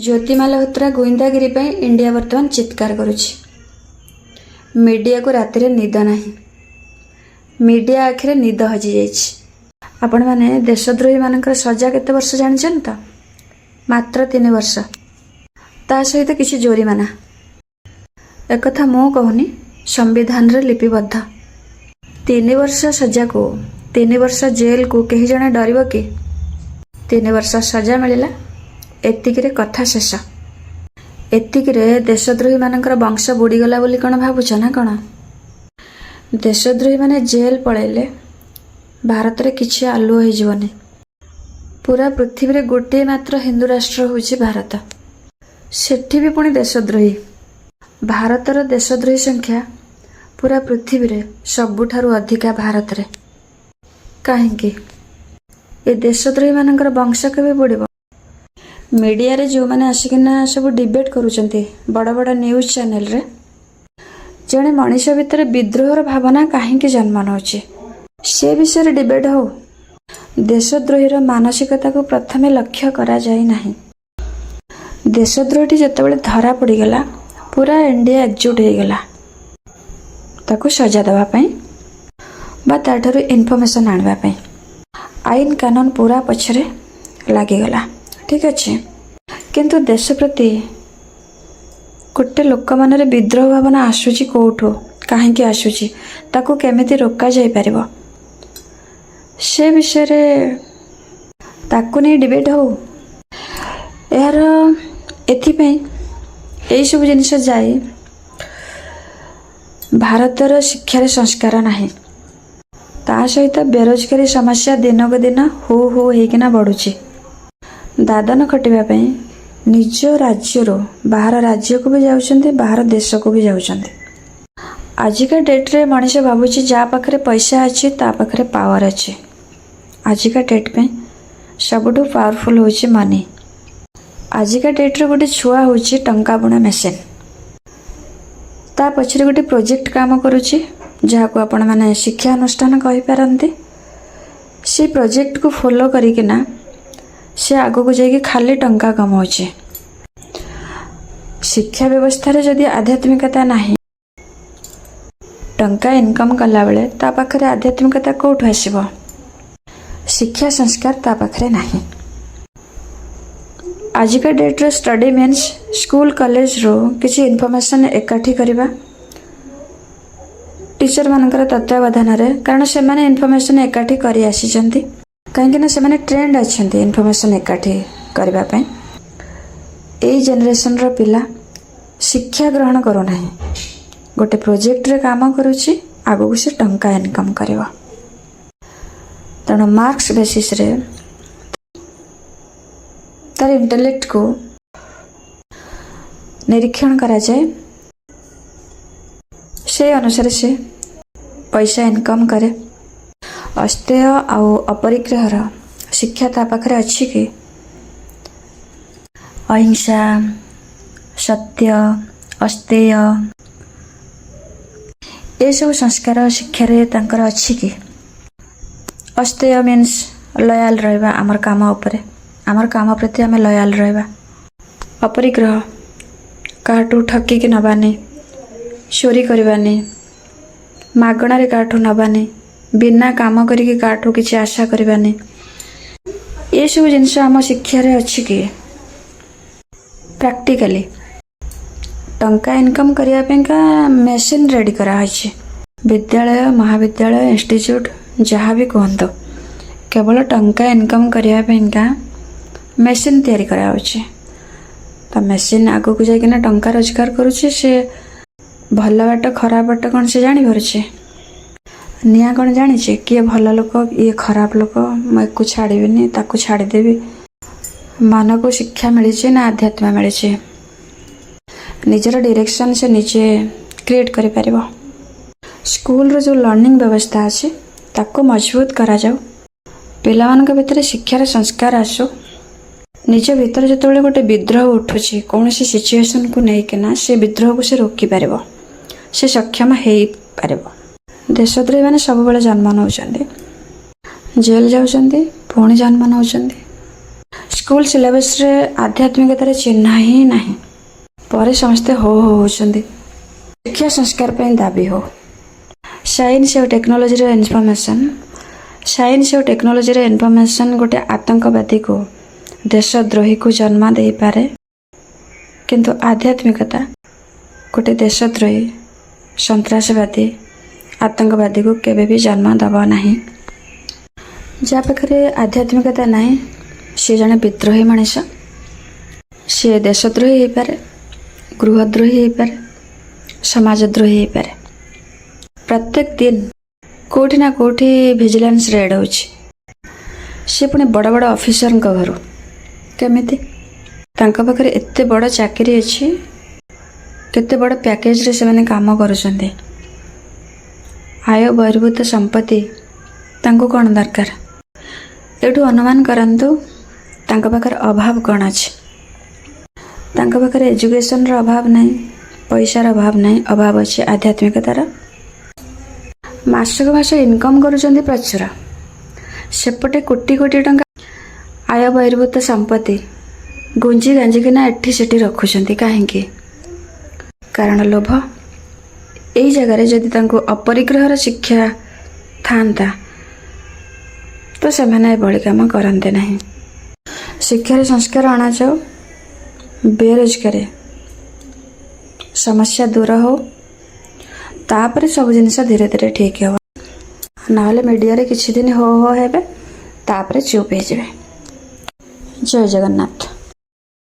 ज्योति मालहोत्रा गुइंदागिरी पर इंडिया बर्तमान चित्कार करुछि। मीडिया को रातिर निद नाही, मीडिया आखिरे निद हजि जाइछि। आपण माने देशद्रोही मानकर सजा केते वर्ष जानिछन त? मात्र 3 वर्ष, ता सहित किछि जोरिमाना। एक कथा मो कहूनी, संविधान रे लिपिबद्ध। 3 वर्ष सजा को, 3 वर्ष जेल को केही जणे डरिबो कि? 3 वर्ष सजा मिलिला, एतिकिरे कथा शेष। एतिकिरे देशद्रोही मानकर वंश बुड़ीगला बोली कौन भावुछ ना कौन? देशद्रोही माने जेल पळैले भारत रे किछि आलुओ हो जीवनी। पूरा पृथ्वी रे गोटे मात्र हिंदू राष्ट्र होछि भारत, सेठी भी पुणी देशद्रोही। भारतर देशद्रोही संख्या पूरा पृथ्वी रे सबुठारु अधिका भारत रे। काहेकि ए देशद्रोही मानकर वंश केबे बुड़ीबो? मीडिया रे जो माने आसिकिना सब डिबेट करूचंती बड़ बड़ न्यूज चैनल रे, जणे मनीष भितर विद्रोहर भावना काहेकि जन्म नउछि से विषय रे डिबेट हो। देशद्रोहीर मानसिकता को प्रथमे लक्ष्य करा जाई नाही। देशद्रोही जेतेबेले धरा पड़ीगला, पूरा इंडिया एकजुट हो गला ताकू सजा देवा पई बा ताठारु इनफॉरमेशन आनबा पई। आईन कानून पूरा पछरे लागिगला, ठीक अच्छे। किंतु देश प्रति गोटे लोक मन रे विद्रोह भावना आसुची कोठो, काहेकि आसुची, ताकू केमिति रोका जाई परिबो से विषय रे ताकू नहीं डिबेट हो। यार एथि पई एई सब जिनिस जाई भारतर शिक्षार संस्कार नाही, ता सहित बेरोजगारी समस्या दिन को दिन हो होइकिना बढ़ुची। दादन खटिबा पई निज राज्य रो बाहर राज्य को भी जाउछन्ते, बाहर देश को भी जाउछन्ते। आजिका डेट रे मनीष भाबुची जा पाखरे पैसा अछि ता पाखरे पावर अछि। आजिका डेट पे सबुठु पावरफुल होछि मनी। आजिका डेट रे गोटे छुआ होछि टंका बुणा मेसिन, ता पछरे गोटे प्रोजेक्ट काम करूछि जहा को आपण माने शिक्षा अनुष्ठान कहि पारंती। से प्रोजेक्ट को फॉलो करिकिना से आगो को जाइए खाली टंका कमाउछे। शिक्षा व्यवस्था रे जदि आध्यात्मिकता नाही, टंका इनकम कला बेले ता पाखरे आध्यात्मिकता कोठु आसीबो? शिक्षा संस्कार ता पाखरे नाही। आजिका डेट रे स्टडी मीन्स स्कूल कॉलेज रो किछि इनफॉरमेशन एकाठी करिबा टीचर मानकर तत्वावधान रे, कारण से माने इनफॉरमेशन एकाठी करि आसीचंती। कहीं ना से ट्रेंड अच्छा इनफॉरमेशन एकाठी करबा पई। एई जनरेशन रो पिला शिक्षा ग्रहण करो नाही, गोटे प्रोजेक्ट रे काम करूची, आगो को से टंका इनकम करबा। तनो मार्क्स बेसिस रे तार इंटेलेक्ट को निरीक्षण करा जाए, से अनुसार से पैसा इनकम करे। अस्तेय आउ अपरिग्रहर शिक्षा ता पाखरे अछि कि? अहिंसा, सत्य, अस्तेय ए सब संस्कार शिक्षा रे तांकर अछि कि? अस्तेय मीन्स लयाल रहबा हमर काम उपरे, हमर काम प्रति हमें लयाल रहबा। अपरिग्रह काटू ठकी कि नबानी, चोरी करबानी, मागणा रे काटू नबानी, बिना काम करिके काठू किछि आशा करबानी। ये सब जिनस आम शिक्षा रे अछि कि? प्रैक्टिकली टंका इनकम करिया पेंका मशीन रेडी करा होछि। विद्यालय, महाविद्यालय, इंस्टीट्यूट जहाँ भी कहंतो, केवल टंका इनकम करिया पेंका मशीन तैयारी करा होछि। तो मशीन आगो को जाइकिना टंका रोजगार करूछि, से भल बाट खराब बाट कौन से जानी भरछि? निया कौन जानी किए भल लोक ये खराब लोक, मुझे छाड़बी ताकू छाड़देवी। मन को शिक्षा मिली ना आध्यात्म मिली, निजर डायरेक्शन से निजे क्रिएट करि परिबो। स्कूल रो जो लर्निंग व्यवस्था अच्छे ताको मजबूत करा जाऊ। पिला मान के भीतर शिक्षार संस्कार आसो। निज भीतर जिते गोटे विद्रोह उठुची कौन सी सिचुएशन को लेकिना से विद्रोह को से रोकी पारिबो, से सक्षम हो पारिबो। देशद्रोही मैंने सब बेले जन्म नौचंदी, जेल जाउचंदी, पुणी जन्म नौचंदी। स्कूल सिलेबस रे आध्यात्मिकतार चिन्ह ही नहीं पर समस्ते हो होउछंदी शिक्षा संस्कार पे दाबी हो साइंस और टेक्नोलोजी रे इनफॉरमेशन गोटे आतंकवादी को देशद्रोही को जन्म दे पारे किंतु आध्यात्मिकता गोटे देशद्रोही सन्त्रासवादी आतंकवादी को केवे भी जन्म दब नहीं जहाँ पाखे आध्यात्मिकता नहीं सी जड़े विद्रोही मनीष सी देशद्रोही हो पारे गृहद्रोही हो पारे समाजद्रोही हो पारे प्रत्येक दिन कोठी ना कोठी विजिलेंस रेड हो सी पुणी बड़ बड़ ऑफिसर घर केमिति तांका पाखरे एते बड़ चाकरी अच्छी केते बड़ पैकेज रे से माने काम करुछंदे आय बहिर्भूत संपत्ति तांको कौन दरकार एठू अनुमान करंतु तांका पाखरे अभाव कौन अछि तांका पाखरे एजुकेशन रो अभाव नहीं पैसार अभाव नहीं अभाव अच्छे आध्यात्मिकतार मासक मास इनकम करुछंदी प्रचुर सेपटे कोटी कोटी टंका आय बहिर्भूत संपत्ति गुंजी गांजिकिना एठी सेठी रखुछंती काहेकि कारण लोभ एई जगह जदि तांको अपरिग्रहर शिक्षा थांता तो सेमाने बड़ी काम करते नहीं शिक्षार संस्कार अणा जाओ बेरोजगारी समस्या दूर हो तापर सब जिनस धीरे धीरे ठीक हो ना मीडिया रे किछि दिन हो हेबे तापर चुप हो जाए। जय जगन्नाथ।